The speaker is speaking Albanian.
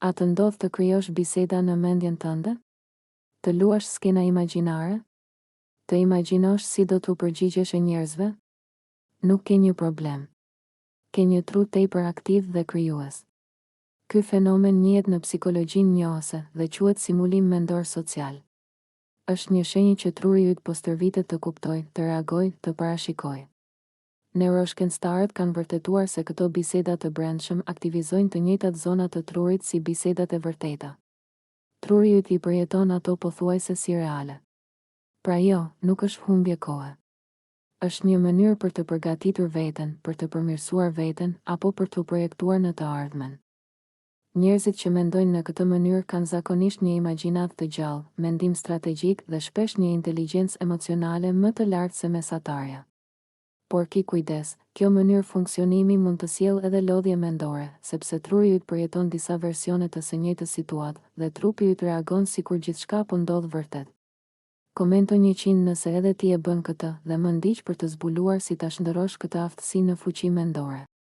A të ndodh të krijosh biseda në mendjen tënde? Të luash skena imagjinare? Të imagjinosh si do t'u përgjigjesh e njerëzve? Nuk ke një problem. Ke një tru tepër aktiv dhe krijues. Ky fenomen njihet në psikologjinë njohëse dhe quhet simulim mendor social. Është një shenjë që truri yt po stërvitet të kuptojë, të reagojë, të parashikojë. Neuroshkencëtarët kanë vërtetuar se këto biseda të brendshëm aktivizojnë të njëjtat zona të trurit si bisedat e vërteta. Truri yt I përjeton ato pothuajse si reale. Pra jo, nuk është humbje kohe. Është një mënyrë për të përgatitur veten, për të përmirësuar veten, apo për të projektuar në të ardhmen. Njerëzit që mendojnë në këtë mënyrë kanë zakonisht një imagjinat të gjallë, mendim strategjik dhe shpesh një inteligjencë emocionale më të lartë se mesatarja. Por ki kujdes, kjo mënyrë funksionimi mund të sjellë edhe lodhje mendore, sepse truri yt përjeton disa versione të së njëjtës situatë dhe trupi yt reagon sikur gjithçka po ndodh vërtet. Komento 100 nëse edhe ti e bën këtë dhe më ndiq për të zbuluar si ta shndërrosh këtë aftësi në fuqi mendore.